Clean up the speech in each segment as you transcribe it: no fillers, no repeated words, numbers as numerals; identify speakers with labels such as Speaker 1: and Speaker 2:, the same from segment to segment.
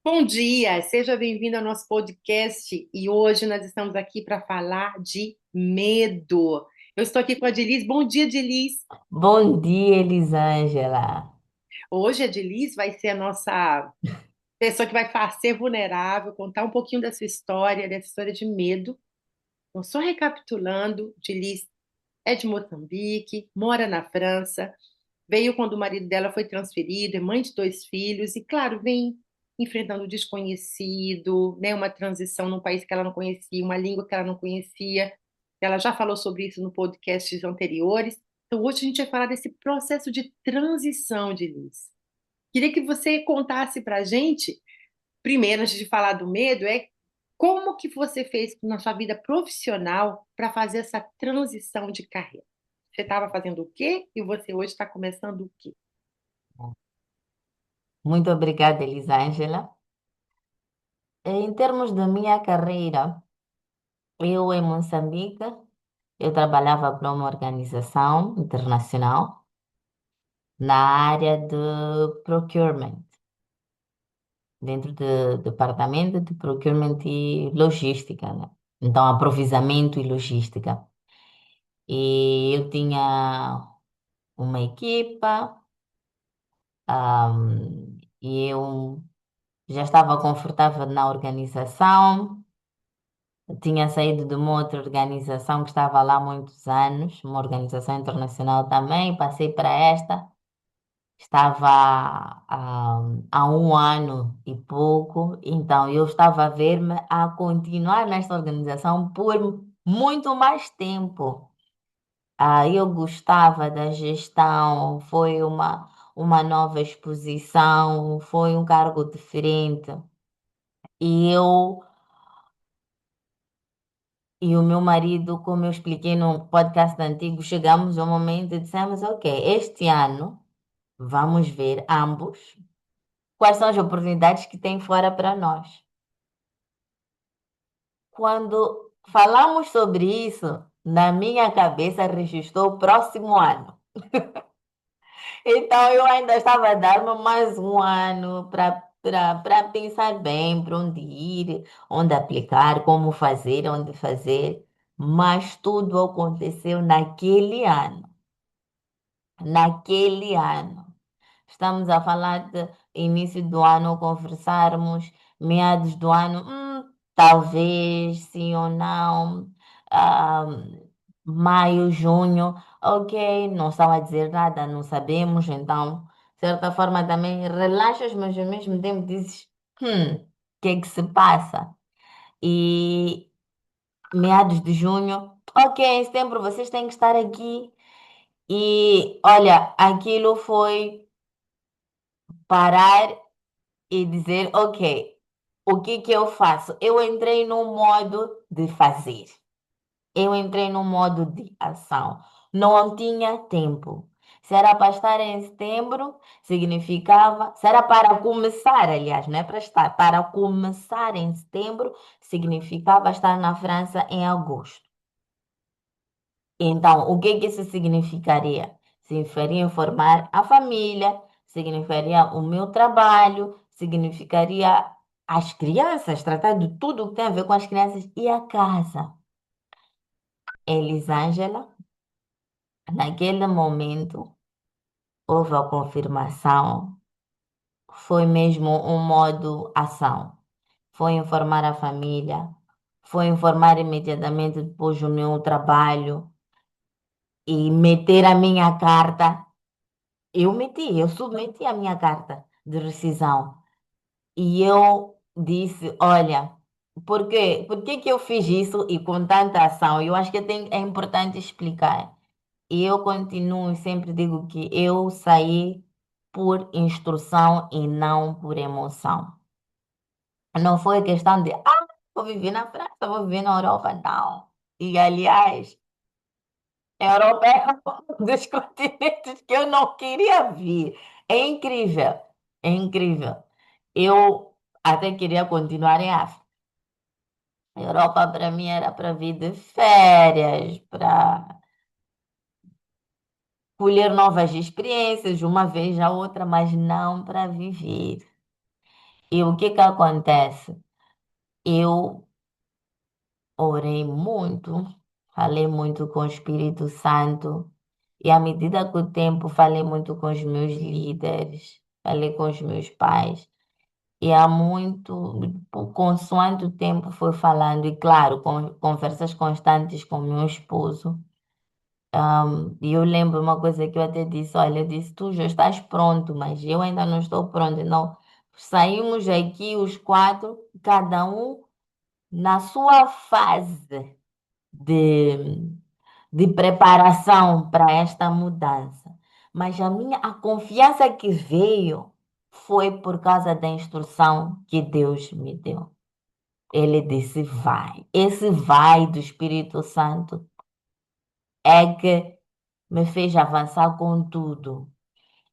Speaker 1: Bom dia, seja bem-vindo ao nosso podcast e hoje nós estamos aqui para falar de medo. Eu estou aqui com a Dilis. Bom dia, Dilis.
Speaker 2: Bom dia, Elisângela.
Speaker 1: Hoje a Dilis vai ser a nossa pessoa que vai ser vulnerável, contar um pouquinho dessa história de medo. Então, só recapitulando, Dilis é de Moçambique, mora na França, veio quando o marido dela foi transferido, é mãe de dois filhos e, claro, vem enfrentando o desconhecido, né, uma transição num país que ela não conhecia, uma língua que ela não conhecia. Ela já falou sobre isso no podcasts anteriores. Então, hoje a gente vai falar desse processo de transição de Liz. Queria que você contasse para a gente, primeiro, antes de falar do medo, como que você fez na sua vida profissional para fazer essa transição de carreira? Você estava fazendo o quê e você hoje está começando o quê?
Speaker 2: Muito obrigada, Elisângela. Em termos da minha carreira, eu em Moçambique, eu trabalhava para uma organização internacional na área de procurement, dentro do departamento de procurement e logística, né? Então, aprovisamento e logística. E eu tinha uma equipa, e eu já estava confortável na organização. Tinha saído de uma outra organização que estava lá há muitos anos, uma organização internacional também, passei para esta. Estava há um ano e pouco, então eu estava a ver-me a continuar nesta organização por muito mais tempo. Eu gostava da gestão, foi uma nova exposição, foi um cargo diferente. E eu E o meu marido, como eu expliquei no podcast antigo, chegamos ao momento e dissemos, ok, este ano vamos ver ambos quais são as oportunidades que tem fora para nós. Quando falamos sobre isso, na minha cabeça registrou o próximo ano. Então eu ainda estava a dar-me mais um ano para pensar bem para onde ir, onde aplicar, como fazer, onde fazer. Mas tudo aconteceu naquele ano. Naquele ano. Estamos a falar de início do ano, conversarmos, meados do ano, talvez sim ou não, ah, maio, junho, ok, não estão a dizer nada, não sabemos, então, de certa forma também relaxas, mas ao mesmo tempo dizes, o que é que se passa? E meados de junho, ok, em setembro vocês têm que estar aqui. E olha, aquilo foi parar e dizer, ok, o que que eu faço? Eu entrei no modo de fazer. Eu entrei no modo de ação. Não tinha tempo. Se era para estar em setembro, significava, se era para começar, aliás, não é para estar, para começar em setembro, significava estar na França em agosto. Então, o que que isso significaria? Significaria informar a família, significaria o meu trabalho, significaria as crianças, tratar de tudo o que tem a ver com as crianças e a casa. Elisângela, naquele momento, houve a confirmação, foi mesmo um modo ação. Foi informar a família, foi informar imediatamente depois o meu trabalho e meter a minha carta. Eu submeti a minha carta de rescisão e eu disse, olha, por que que eu fiz isso e com tanta ação? Eu acho que é importante explicar. E eu continuo e sempre digo que eu saí por instrução e não por emoção. Não foi questão de, vou viver na França, vou viver na Europa, não. E aliás, a Europa é um dos continentes que eu não queria vir. É incrível, é incrível. Eu até queria continuar em África. A Europa para mim era para vir de férias, para colher novas experiências, uma vez a outra, mas não para viver. E o que que acontece? Eu orei muito, falei muito com o Espírito Santo, e à medida que o tempo falei muito com os meus líderes, falei com os meus pais, e há muito, consoante o tempo foi falando, e claro, com conversas constantes com meu esposo. E eu lembro uma coisa que eu até disse, olha, eu disse, tu já estás pronto, mas eu ainda não estou pronto. Então, saímos aqui os quatro, cada um na sua fase de, de preparação para esta mudança. Mas a confiança que veio foi por causa da instrução que Deus me deu. Ele disse, vai. Esse vai do Espírito Santo é que me fez avançar com tudo.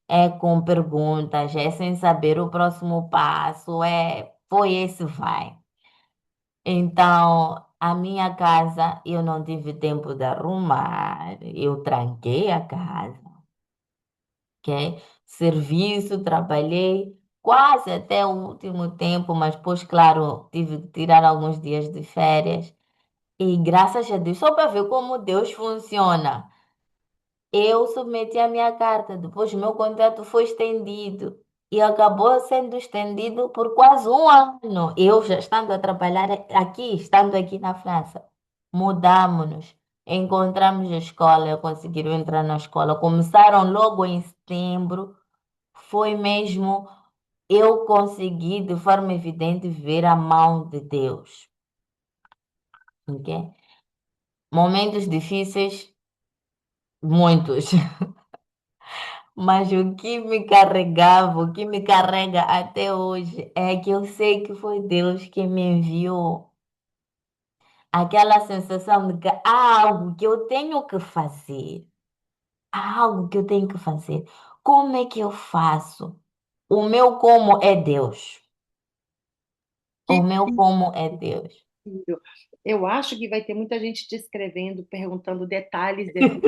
Speaker 2: É com perguntas, é sem saber o próximo passo, foi esse vai. Então, a minha casa, eu não tive tempo de arrumar, eu tranquei a casa, ok? Serviço, trabalhei quase até o último tempo, mas depois, claro, tive que tirar alguns dias de férias. E graças a Deus, só para ver como Deus funciona. Eu submeti a minha carta, depois o meu contrato foi estendido e acabou sendo estendido por quase um ano. Eu já estando a trabalhar aqui, estando aqui na França, mudamos-nos, encontramos a escola, eu consegui entrar na escola. Começaram logo em setembro, foi mesmo, eu consegui de forma evidente ver a mão de Deus, ok? Momentos difíceis, muitos. Mas o que me carregava, o que me carrega até hoje é que eu sei que foi Deus que me enviou. Aquela sensação de que há algo que eu tenho que fazer. Há algo que eu tenho que fazer. Como é que eu faço? O meu como é Deus. O
Speaker 1: Que
Speaker 2: meu como é Deus.
Speaker 1: lindo. Eu acho que vai ter muita gente te escrevendo, perguntando detalhes desse,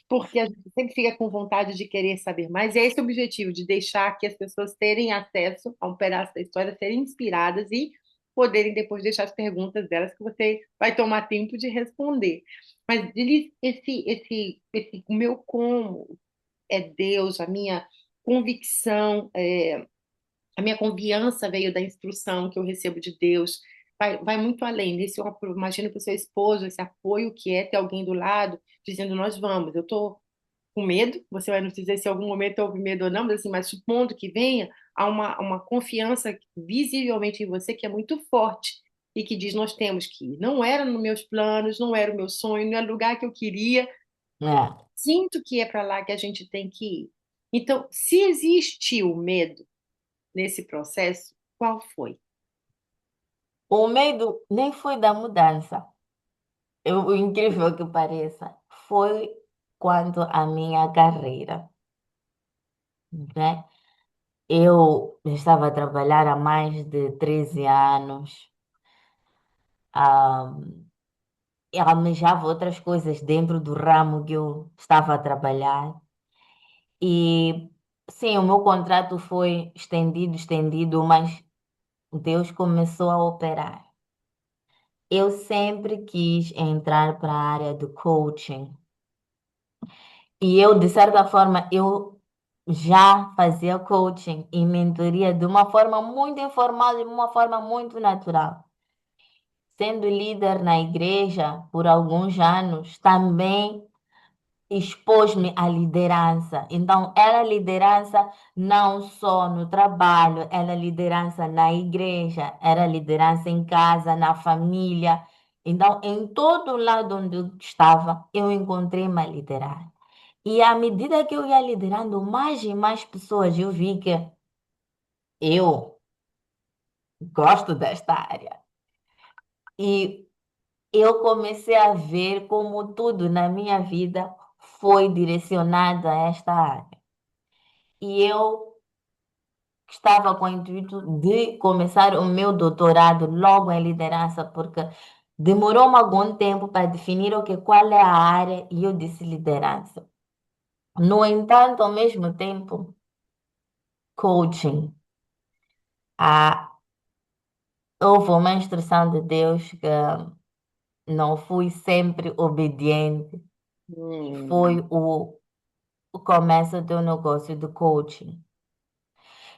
Speaker 1: porque a gente sempre fica com vontade de querer saber mais. E é esse o objetivo, de deixar que as pessoas terem acesso a um pedaço da história, serem inspiradas e poderem depois deixar as perguntas delas que você vai tomar tempo de responder. Mas, Liz, o meu como é Deus, a minha convicção, a minha confiança veio da instrução que eu recebo de Deus. Vai muito além disso. Eu imagino para o seu esposo esse apoio que é ter alguém do lado dizendo: nós vamos. Eu estou com medo. Você vai nos dizer se em algum momento houve medo ou não, mas, assim, mas supondo que venha, há uma confiança visivelmente em você que é muito forte e que diz: nós temos que ir. Não era nos meus planos, não era o meu sonho, não era o lugar que eu queria.
Speaker 2: É.
Speaker 1: Sinto que é para lá que a gente tem que ir. Então, se existiu medo nesse processo, qual foi?
Speaker 2: O medo nem foi da mudança. O incrível que pareça, foi quanto à minha carreira, né? Eu estava a trabalhar há mais de 13 anos, ah, e almejava outras coisas dentro do ramo que eu estava a trabalhar. E sim, o meu contrato foi estendido, estendido, mas Deus começou a operar. Eu sempre quis entrar para a área do coaching. E eu, de certa forma, eu já fazia coaching e mentoria de uma forma muito informal, de uma forma muito natural. Sendo líder na igreja por alguns anos, também expôs-me à liderança. Então, era liderança não só no trabalho, era liderança na igreja, era liderança em casa, na família. Então, em todo lado onde eu estava, eu encontrei-me a liderar. E à medida que eu ia liderando mais e mais pessoas, eu vi que eu gosto desta área. E eu comecei a ver como tudo na minha vida foi direcionado a esta área. E eu estava com o intuito de começar o meu doutorado logo em liderança, porque demorou-me algum tempo para definir qual é a área, e eu disse liderança. No entanto, ao mesmo tempo, coaching. Ah, houve uma instrução de Deus que não fui sempre obediente. Foi
Speaker 1: Hum,
Speaker 2: o começo do negócio de coaching.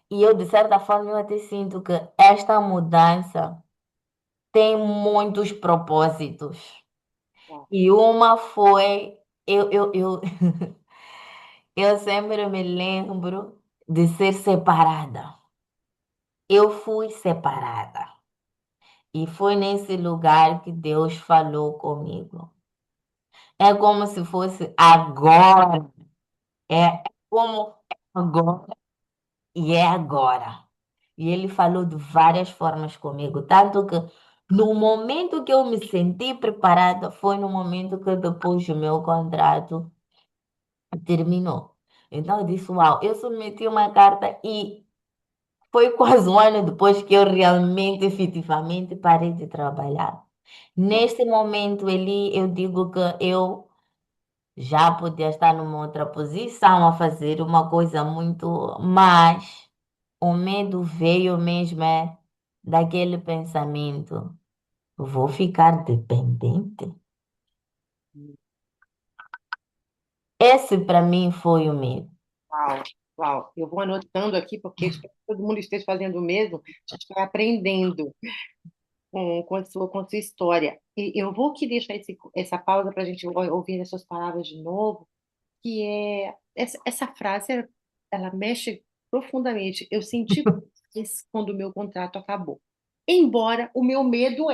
Speaker 2: E eu, de certa forma, eu até sinto que esta mudança tem muitos propósitos.
Speaker 1: tá.
Speaker 2: E uma foi, eu sempre me lembro de ser separada. Eu fui separada. E foi nesse lugar que Deus falou comigo. É como se fosse agora. É como é agora e é agora. E ele falou de várias formas comigo, tanto que no momento que eu me senti preparada, foi no momento que depois o meu contrato terminou. Então eu disse, uau, eu submeti uma carta e foi quase um ano depois que eu realmente, efetivamente, parei de trabalhar. Neste momento, ele, eu digo que eu já podia estar numa outra posição a fazer uma coisa muito, mas o medo veio mesmo daquele pensamento, vou ficar dependente. Esse para mim foi o medo.
Speaker 1: Uau, uau. Eu vou anotando aqui, porque espero que todo mundo esteja fazendo o mesmo. A gente vai aprendendo com a sua história. E eu vou aqui deixar essa pausa para a gente ouvir as suas palavras de novo, que é essa frase, ela mexe profundamente. Eu senti isso quando o meu contrato acabou. Embora o meu medo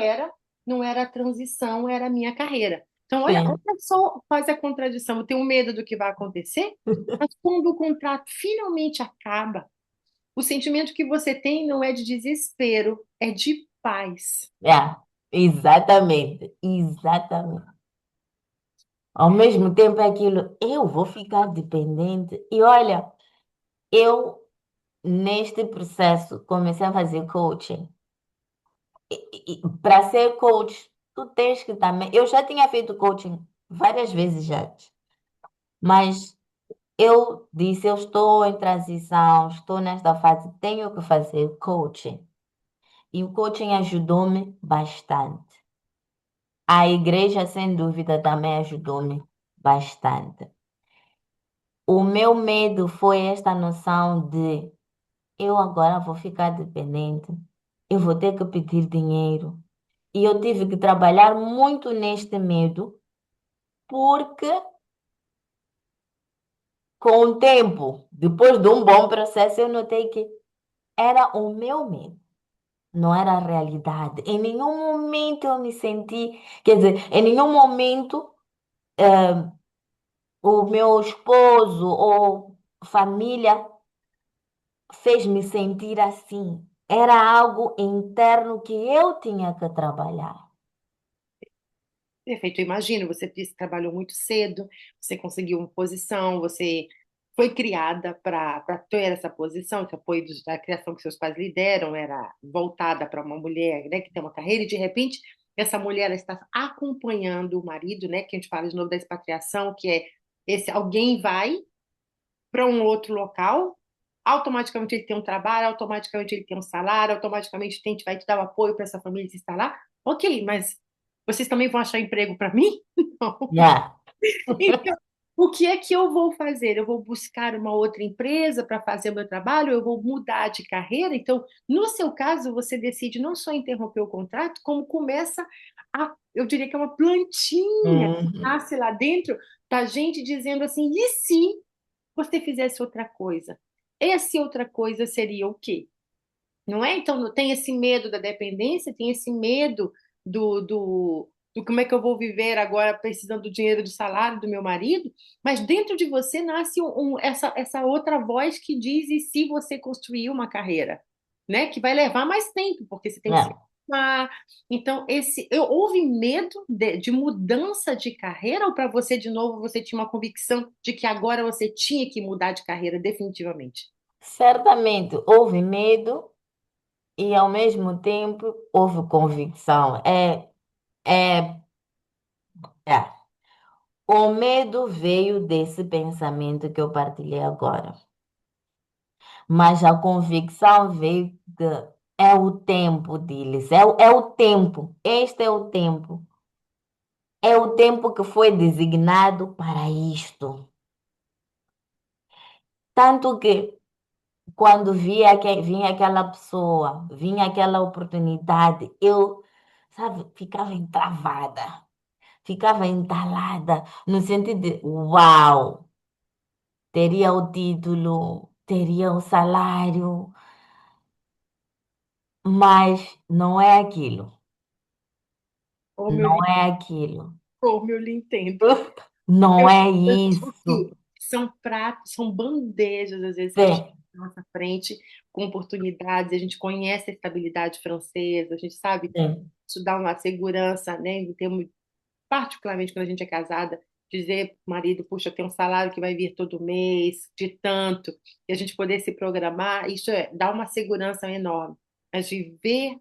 Speaker 1: não era a transição, era a minha carreira. Então,
Speaker 2: Sim,
Speaker 1: olha só, faz a contradição. Eu tenho medo do que vai acontecer, mas quando o contrato finalmente acaba, o sentimento que você tem não é de desespero, é de paz.
Speaker 2: é, exatamente, exatamente. Ao mesmo tempo é aquilo, eu vou ficar dependente. E olha, eu neste processo comecei a fazer coaching. Para ser coach, tu tens que também. Eu já tinha feito coaching várias vezes já, mas eu disse, eu estou em transição, estou nesta fase, tenho que fazer coaching. E o coaching ajudou-me bastante. A igreja, sem dúvida, também ajudou-me bastante. O meu medo foi esta noção de eu agora vou ficar dependente, eu vou ter que pedir dinheiro. E eu tive que trabalhar muito neste medo, porque com o tempo, depois de um bom processo, eu notei que era o meu medo. Não era a realidade. Em nenhum momento eu me senti, quer dizer, em nenhum momento o meu esposo ou família fez-me sentir assim. Era algo interno que eu tinha que trabalhar.
Speaker 1: Perfeito, eu imagino, você disse que trabalhou muito cedo, você conseguiu uma posição, você foi criada para ter essa posição, esse apoio da criação que seus pais lhe deram era voltada para uma mulher, né, que tem uma carreira, e de repente essa mulher ela está acompanhando o marido, né, que a gente fala de novo da expatriação, que é esse alguém vai para um outro local, automaticamente ele tem um trabalho, automaticamente ele tem um salário, automaticamente vai te dar o apoio para essa família se instalar. Ok, mas vocês também vão achar emprego para mim? Não.
Speaker 2: Yeah.
Speaker 1: Então, o que é que eu vou fazer? Eu vou buscar uma outra empresa para fazer o meu trabalho? Eu vou mudar de carreira? Então, no seu caso, você decide não só interromper o contrato, como começa eu diria que é uma plantinha que
Speaker 2: Uhum.
Speaker 1: nasce lá dentro da gente dizendo assim: e se você fizesse outra coisa? Essa outra coisa seria o quê? Não é? Então, tem esse medo da dependência, tem esse medo do como é que eu vou viver agora precisando do dinheiro do salário do meu marido, mas dentro de você nasce essa outra voz que diz: e se você construir uma carreira, né? Que vai levar mais tempo, porque você tem que se
Speaker 2: Yeah.
Speaker 1: formar. Então, houve medo de mudança de carreira, ou para você, de novo, você tinha uma convicção de que agora você tinha que mudar de carreira definitivamente?
Speaker 2: Certamente houve medo e, ao mesmo tempo, houve convicção. É, é. O medo veio desse pensamento que eu partilhei agora, mas a convicção veio É o tempo deles, é o tempo. Este é o tempo. É o tempo que foi designado para isto. Tanto que quando vinha aquela pessoa, vinha aquela oportunidade, eu, sabe, ficava entravada, ficava entalada, no sentido de, uau, teria o título, teria o salário, mas não é aquilo,
Speaker 1: Como eu
Speaker 2: não
Speaker 1: lhe,
Speaker 2: é aquilo,
Speaker 1: como eu lhe entendo.
Speaker 2: não
Speaker 1: Eu,
Speaker 2: é
Speaker 1: eu digo
Speaker 2: isso.
Speaker 1: que são pratos, são bandejas, às vezes, que a gente
Speaker 2: Sim,
Speaker 1: tem na nossa frente, com oportunidades, a gente conhece a estabilidade francesa, a gente sabe,
Speaker 2: sim,
Speaker 1: isso dá uma segurança, né, em termos, particularmente quando a gente é casada, dizer para o marido, puxa, tem um salário que vai vir todo mês, de tanto, e a gente poder se programar, isso dá uma segurança enorme. Mas viver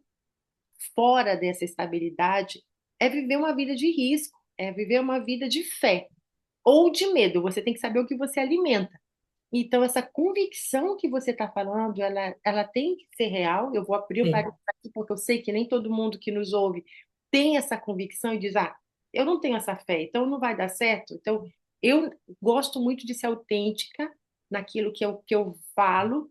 Speaker 1: fora dessa estabilidade é viver uma vida de risco, é viver uma vida de fé ou de medo. Você tem que saber o que você alimenta. Então, essa convicção que você está falando, ela tem que ser real. Eu vou abrir o
Speaker 2: sim,
Speaker 1: parênteses aqui, porque eu sei que nem todo mundo que nos ouve tem essa convicção e diz: ah, eu não tenho essa fé, então não vai dar certo. Então, eu gosto muito de ser autêntica naquilo que eu falo,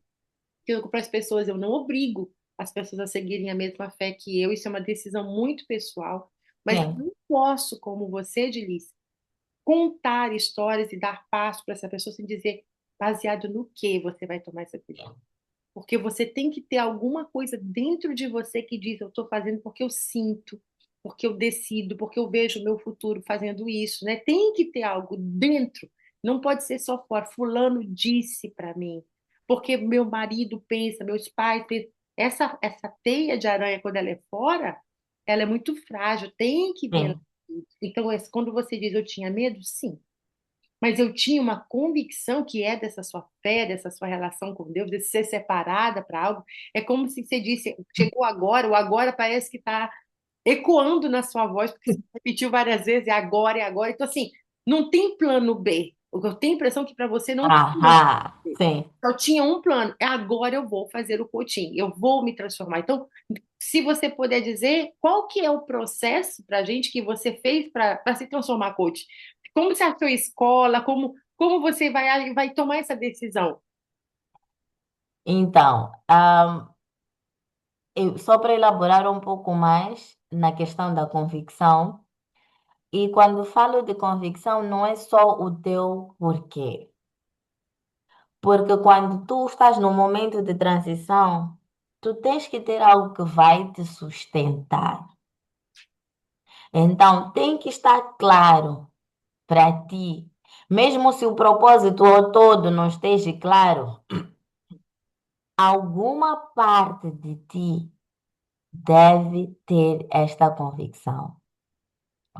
Speaker 1: que para as pessoas eu não obrigo as pessoas a seguirem a mesma fé que eu, isso é uma decisão muito pessoal, mas eu
Speaker 2: sim,
Speaker 1: não posso, como você, Delice, contar histórias e dar passo para essa pessoa sem dizer baseado no que você vai tomar essa decisão. Porque você tem que ter alguma coisa dentro de você que diz: eu estou fazendo porque eu sinto, porque eu decido, porque eu vejo o meu futuro fazendo isso, né? Tem que ter algo dentro. Não pode ser só fora. Fulano disse para mim, porque meu marido pensa, meus pais pensam. Essa teia de aranha, quando ela é fora, ela é muito frágil. Tem que ver.
Speaker 2: sim,
Speaker 1: Então, quando você diz eu tinha medo, sim, mas eu tinha uma convicção que é dessa sua fé, dessa sua relação com Deus, de ser separada para algo. É como se você disse, chegou agora, o agora parece que está ecoando na sua voz, porque você repetiu várias vezes, é agora. Então, assim, não tem plano B. Eu tenho a impressão que para você não tinha.
Speaker 2: aham, sim.
Speaker 1: Só tinha um plano. É agora eu vou fazer o coaching, eu vou me transformar. Então, se você puder dizer qual que é o processo para a gente que você fez para se transformar coach? Como você achou a escola? Como você vai tomar essa decisão?
Speaker 2: Então, só para elaborar um pouco mais na questão da convicção, e quando falo de convicção, não é só o teu porquê, porque quando tu estás num momento de transição, tu tens que ter algo que vai te sustentar. Então, tem que estar claro para ti, mesmo se o propósito ao todo não esteja claro, alguma parte de ti deve ter esta convicção.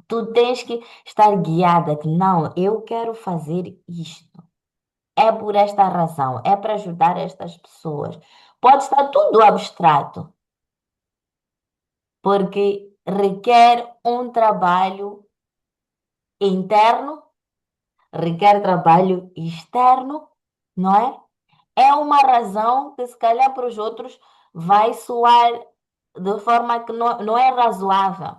Speaker 2: Tu tens que estar guiada que não, eu quero fazer isto. É por esta razão, é para ajudar estas pessoas. Pode estar tudo abstrato, porque requer um trabalho interno, requer trabalho externo, não é? É uma razão que se calhar para os outros vai soar de forma que não é razoável.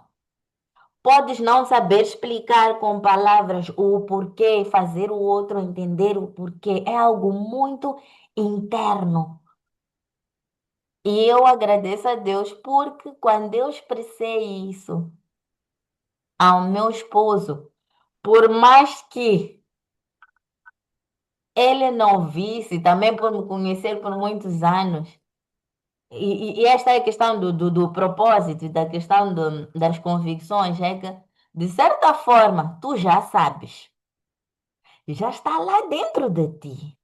Speaker 2: Podes não saber explicar com palavras o porquê, fazer o outro entender o porquê. É algo muito interno. E eu agradeço a Deus porque quando eu expressei isso ao meu esposo, por mais que ele não visse, também por me conhecer por muitos anos, e esta é a questão do propósito e da questão das convicções, é que, de certa forma, tu já sabes. Já está lá dentro de ti.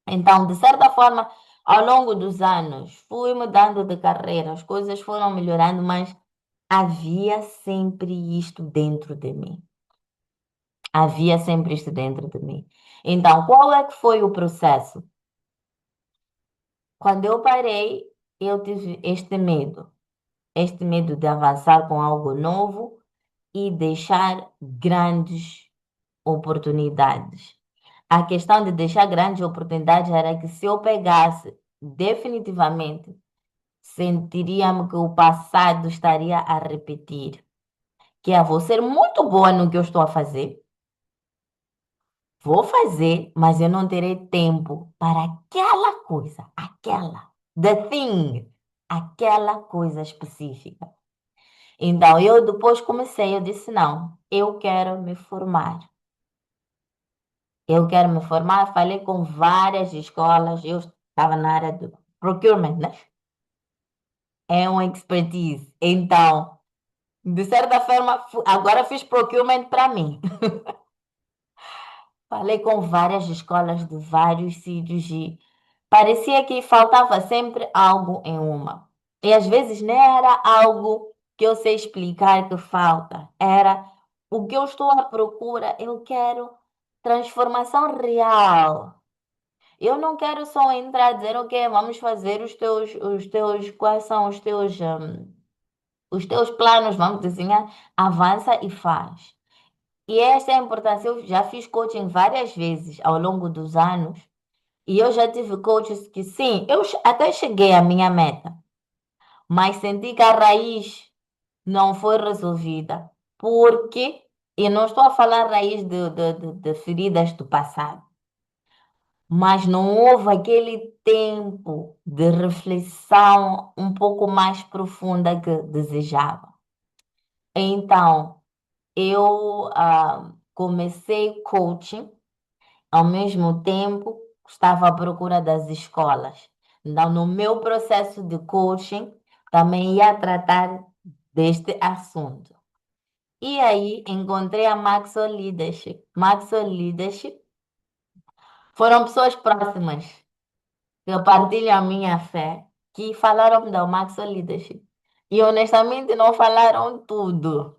Speaker 2: Então, de certa forma, ao longo dos anos, fui mudando de carreira, as coisas foram melhorando, mas havia sempre isto dentro de mim. Havia sempre isto dentro de mim. Então, qual é que foi o processo? Quando eu parei, eu tive este medo de avançar com algo novo e deixar grandes oportunidades. A questão de deixar grandes oportunidades era que se eu pegasse definitivamente, sentiria-me que o passado estaria a repetir. Que é, vou ser muito boa no que eu estou a fazer, vou fazer, mas eu não terei tempo para aquela coisa, the thing, aquela coisa específica. Então, eu depois comecei, eu disse, não, eu quero me formar. Eu quero me formar, falei com várias escolas, eu estava na área do procurement, né? É uma expertise. Então, de certa forma, agora fiz procurement para mim. Falei com várias escolas de vários sítios e parecia que faltava sempre algo em uma. E às vezes nem era algo que eu sei explicar que falta, era o que eu estou à procura, eu quero transformação real. Eu não quero só entrar e dizer, ok, vamos fazer quais são os teus planos, vamos desenhar, avança e faz. E esta é a importância. Eu já fiz coaching várias vezes ao longo dos anos e eu já tive coaches que, sim, até cheguei à minha meta, mas senti que a raiz não foi resolvida. Porque, e não estou a falar raiz de feridas do passado, mas não houve aquele tempo de reflexão um pouco mais profunda que desejava. Então, eu comecei coaching, ao mesmo tempo estava à procura das escolas. Então, no meu processo de coaching, também ia tratar deste assunto. E aí, encontrei a Maxwell Leadership. Maxwell Leadership foram pessoas próximas que partilham a minha fé, que falaram da Maxwell Leadership. E honestamente não falaram tudo.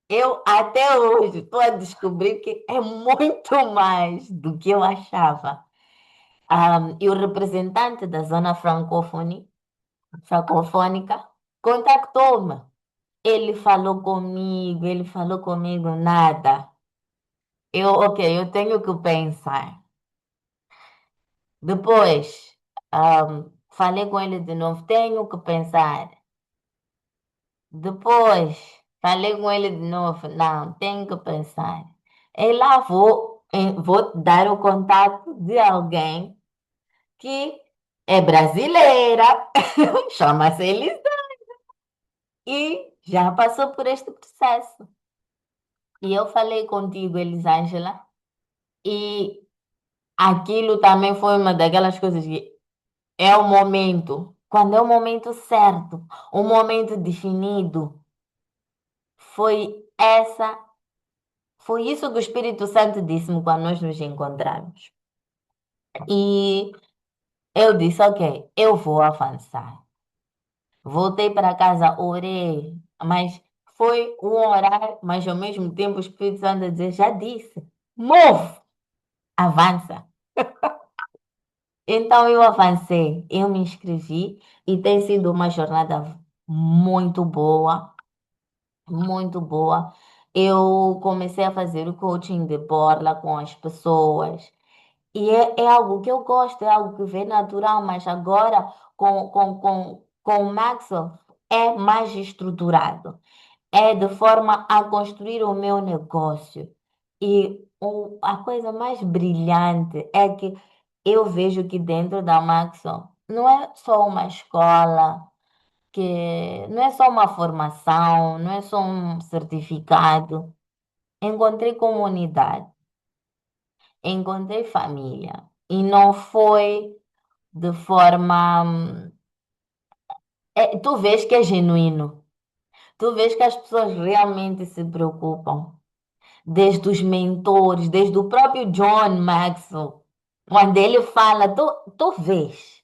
Speaker 2: Eu até hoje estou a descobrir que é muito mais do que eu achava. E o representante da zona francofônica contactou-me. Ele falou comigo nada. Ok, eu tenho que pensar. Depois, falei com ele de novo, tenho que pensar. Depois, falei com ele de novo, não, tenho que pensar. E lá vou dar o contato de alguém que é brasileira, chama-se Elis, e já passou por este processo. E eu falei contigo, Elisângela, e aquilo também foi uma daquelas coisas que é o momento, quando é o momento certo, o momento definido, foi essa, foi isso que o Espírito Santo disse-me quando nós nos encontramos. E eu disse, ok, eu vou avançar. Voltei para casa, orei, mas foi um orar, mas ao mesmo tempo o Espírito Santo a dizer, já disse, move, avança. Então eu avancei, eu me inscrevi e tem sido uma jornada muito boa, muito boa. Eu comecei a fazer o coaching de borla com as pessoas. E é algo que eu gosto, é algo que vem natural, mas agora com o Maxwell é mais estruturado. É de forma a construir o meu negócio. E a coisa mais brilhante é que eu vejo que dentro da Maxwell não é só uma escola, que não é só uma formação, não é só um certificado. Encontrei comunidade, encontrei família. E não foi de forma. Tu vês que é genuíno. Tu vês que as pessoas realmente se preocupam. Desde os mentores, desde o próprio John Maxwell. Quando ele fala, tu vês.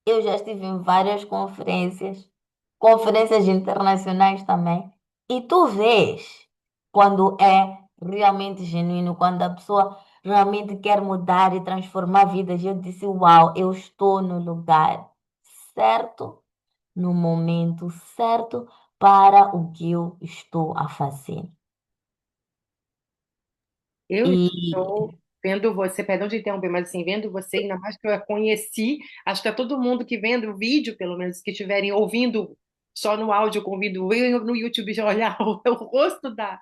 Speaker 2: Eu já estive em várias conferências, conferências internacionais também, e tu vês quando é realmente genuíno, quando a pessoa realmente quer mudar e transformar vidas. Eu disse, uau, eu estou no lugar certo, no momento certo para o que eu estou a fazer.
Speaker 1: Eu
Speaker 2: E
Speaker 1: estou. vendo você, perdão de interromper, mas assim, vendo você, ainda mais que eu a conheci, acho que é todo mundo que vendo o vídeo, pelo menos, que estiverem ouvindo só no áudio, convido eu no YouTube já olhar o rosto da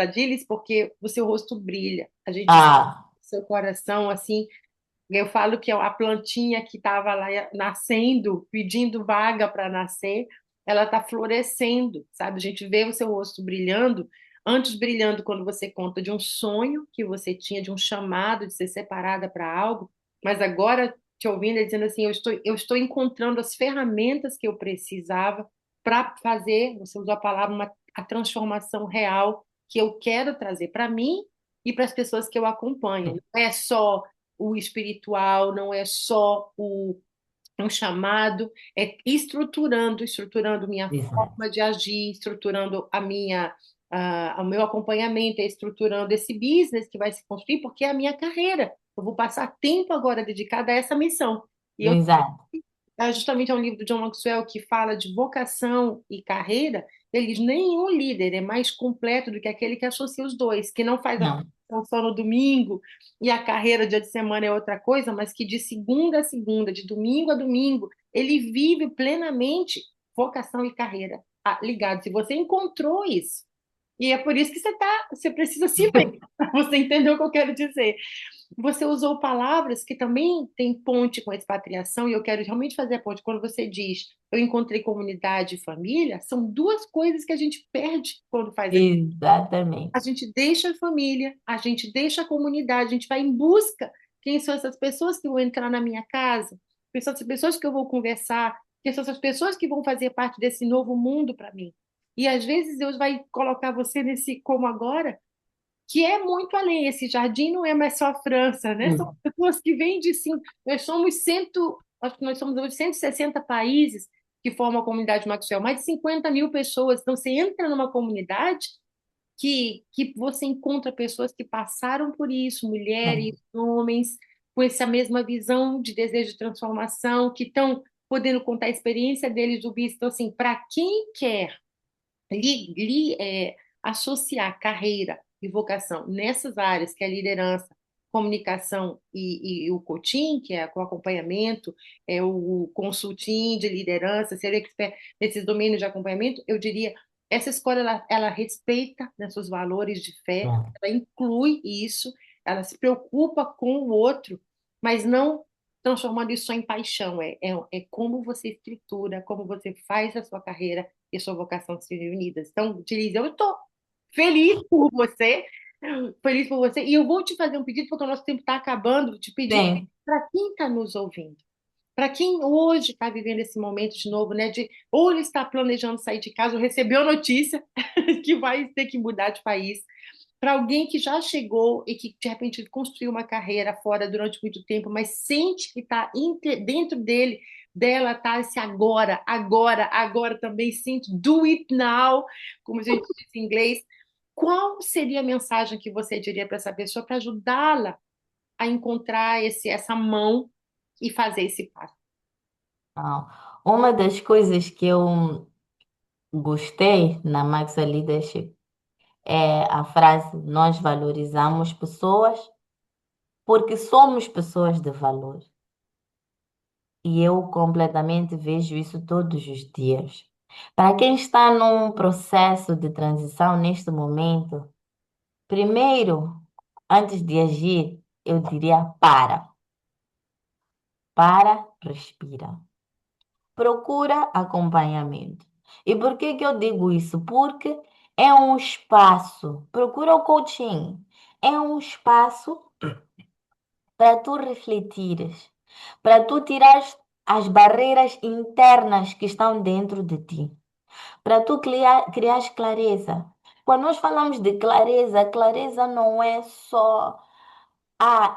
Speaker 1: Dilis, porque o seu rosto brilha. A gente sente
Speaker 2: Ah,
Speaker 1: o seu coração, assim, eu falo que a plantinha que estava lá nascendo, pedindo vaga para nascer, ela está florescendo, sabe? A gente vê o seu rosto brilhando, antes brilhando quando você conta de um sonho que você tinha, de um chamado de ser separada para algo, mas agora te ouvindo e dizendo assim, eu estou encontrando as ferramentas que eu precisava para fazer, você usou a palavra, a transformação real que eu quero trazer para mim e para as pessoas que eu acompanho. Não é só o espiritual, não é só um chamado, é estruturando minha
Speaker 2: exato.
Speaker 1: forma de agir, estruturando o meu acompanhamento, é estruturando esse business que vai se construir, porque é a minha carreira. Eu vou passar tempo agora dedicado a essa missão. E eu
Speaker 2: Exato.
Speaker 1: justamente é um livro do John Maxwell que fala de vocação e carreira. Ele diz: nenhum líder é mais completo do que aquele que associa os dois, que não faz a
Speaker 2: Não,
Speaker 1: vocação só no domingo e a carreira dia de semana é outra coisa, mas que de segunda a segunda, de domingo a domingo, ele vive plenamente vocação e carreira ligados. Se você encontrou isso, e é por isso que você precisa se ver, você entendeu o que eu quero dizer. Você usou palavras que também têm ponte com a expatriação, e eu quero realmente fazer a ponte. Quando você diz eu encontrei comunidade e família, são duas coisas que a gente perde quando faz a.
Speaker 2: exatamente.
Speaker 1: A gente deixa a família, a gente deixa a comunidade, a gente vai em busca. Quem são essas pessoas que vão entrar na minha casa? Quem são essas pessoas que eu vou conversar? Quem são essas pessoas que vão fazer parte desse novo mundo para mim? E às vezes Deus vai colocar você nesse como agora, que é muito além. Esse jardim não é mais só a França, né? São
Speaker 2: Hum,
Speaker 1: pessoas que vêm de sim. Acho que nós somos hoje 160 países que formam a comunidade Maxwell, mais de 50 mil pessoas. Então, você entra numa comunidade que você encontra pessoas que passaram por isso, mulheres,
Speaker 2: hum,
Speaker 1: homens, com essa mesma visão de desejo de transformação, que estão podendo contar a experiência deles do bis. Então, assim, para quem quer associar carreira e vocação nessas áreas, que é a liderança, comunicação e o coaching, que é o acompanhamento, é o consulting de liderança, ser expert nesses domínios de acompanhamento, eu diria, essa escola, ela respeita, né, seus valores de fé,
Speaker 2: hum.
Speaker 1: ela inclui isso, ela se preocupa com o outro, mas não transformando isso só em paixão, é como você estrutura, como você faz a sua carreira e sua vocação se unidas. Então, Denise, eu estou feliz por você, feliz por você, e eu vou te fazer um pedido, porque o nosso tempo está acabando, vou te pedir
Speaker 2: Sim,
Speaker 1: para quem está nos ouvindo, para quem hoje está vivendo esse momento de novo, né, de ou ele está planejando sair de casa, ou recebeu a notícia que vai ter que mudar de país, para alguém que já chegou e que de repente construiu uma carreira fora durante muito tempo, mas sente que está dentro dela está esse agora, agora, agora também sente do it now, como a gente diz em inglês. Qual seria a mensagem que você diria para essa pessoa para ajudá-la a encontrar essa mão e fazer esse passo?
Speaker 2: não. Uma das coisas que eu gostei na Maxa Leadership é a frase: nós valorizamos pessoas porque somos pessoas de valor. E eu completamente vejo isso todos os dias. Para quem está num processo de transição neste momento, primeiro, antes de agir, eu diria respira. Procura acompanhamento. E por que que eu digo isso? Porque é um espaço, procura o coaching, é um espaço para tu refletires, para tu tirares as barreiras internas que estão dentro de ti, para tu criares clareza. Quando nós falamos de clareza, clareza não é só,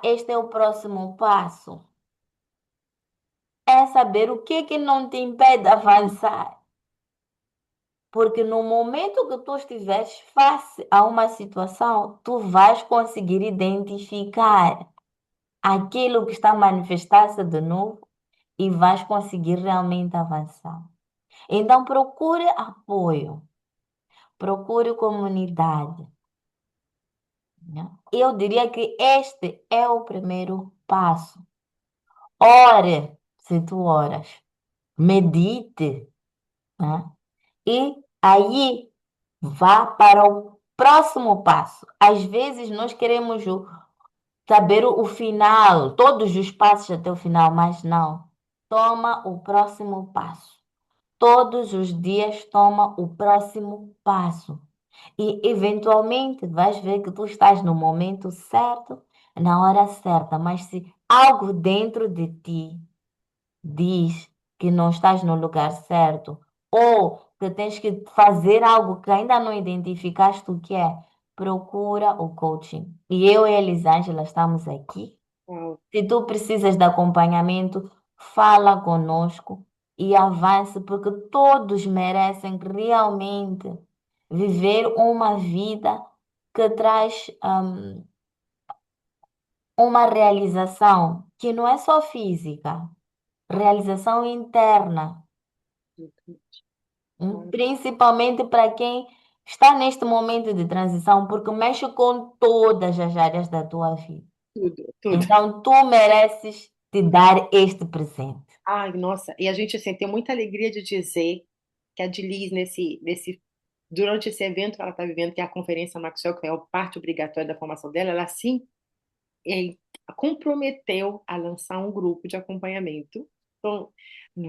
Speaker 2: este é o próximo passo. É saber o que que não te impede de avançar. Porque no momento que tu estiveres face a uma situação, tu vais conseguir identificar aquilo que está a manifestar-se de novo e vais conseguir realmente avançar. Então, procure apoio, procure comunidade, Né? Eu diria que este é o primeiro passo. Ore, se tu oras, medite, né? E aí vá para o próximo passo. Às vezes nós queremos saber o final, todos os passos até o final, mas não. Toma o próximo passo. Todos os dias toma o próximo passo. E eventualmente vais ver que tu estás no momento certo, na hora certa. Mas se algo dentro de ti diz que não estás no lugar certo, ou que tens que fazer algo que ainda não identificaste o que é, procura o coaching. E eu e a Elisângela estamos aqui.
Speaker 1: Uau,
Speaker 2: Se tu precisas de acompanhamento, fala conosco e avance, porque todos merecem realmente viver uma vida que traz uma realização que não é só física, realização interna,
Speaker 1: uau,
Speaker 2: principalmente para quem está neste momento de transição, porque mexe com todas as áreas da tua vida.
Speaker 1: tudo, tudo.
Speaker 2: Então, tu mereces te dar este presente.
Speaker 1: Ai, nossa, e a gente assim, tem muita alegria de dizer que a Dilis, durante esse evento que ela está vivendo, que é a Conferência Maxwell, que é a parte obrigatória da formação dela, ela sim eh, comprometeu a lançar um grupo de acompanhamento. Então,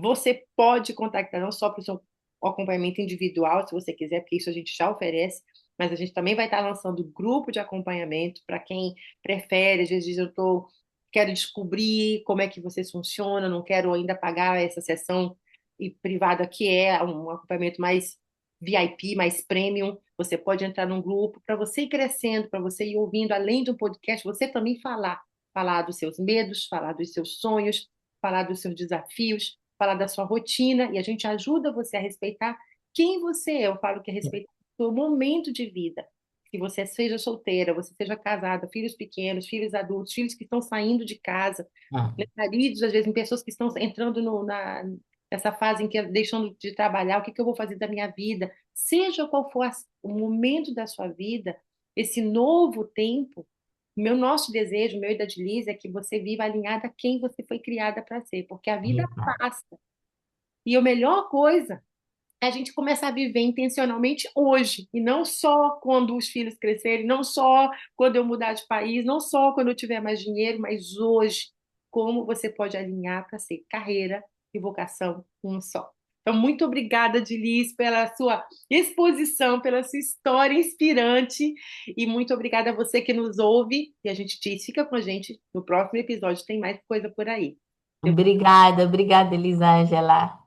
Speaker 1: você pode contactar não só para o seu acompanhamento individual, se você quiser, porque isso a gente já oferece, mas a gente também vai estar lançando grupo de acompanhamento para quem prefere. Às vezes quero descobrir como é que vocês funcionam, não quero ainda pagar essa sessão privada que é um acompanhamento mais VIP, mais premium. Você pode entrar num grupo para você ir crescendo, para você ir ouvindo, além de um podcast, você também falar dos seus medos, falar dos seus sonhos, falar dos seus desafios, falar da sua rotina, e a gente ajuda você a respeitar quem você é. Eu falo que é respeitar o seu momento de vida. Que você seja solteira, você seja casada, filhos pequenos, filhos adultos, filhos que estão saindo de casa,
Speaker 2: Ah,
Speaker 1: né, maridos, às vezes, em pessoas que estão entrando nessa fase em que deixando de trabalhar, o que eu vou fazer da minha vida? Seja qual for o momento da sua vida, esse novo tempo, nosso desejo, meu e da Liz, é que você viva alinhada a quem você foi criada para ser, porque a vida
Speaker 2: exato.
Speaker 1: passa. E a melhor coisa é a gente começar a viver intencionalmente hoje, e não só quando os filhos crescerem, não só quando eu mudar de país, não só quando eu tiver mais dinheiro, mas hoje, como você pode alinhar para ser carreira e vocação um só. Então, muito obrigada, Dilis, pela sua exposição, pela sua história inspirante, e muito obrigada a você que nos ouve, e a gente diz, fica com a gente no próximo episódio, tem mais coisa por aí. Eu
Speaker 2: Obrigada, obrigada, Elisângela.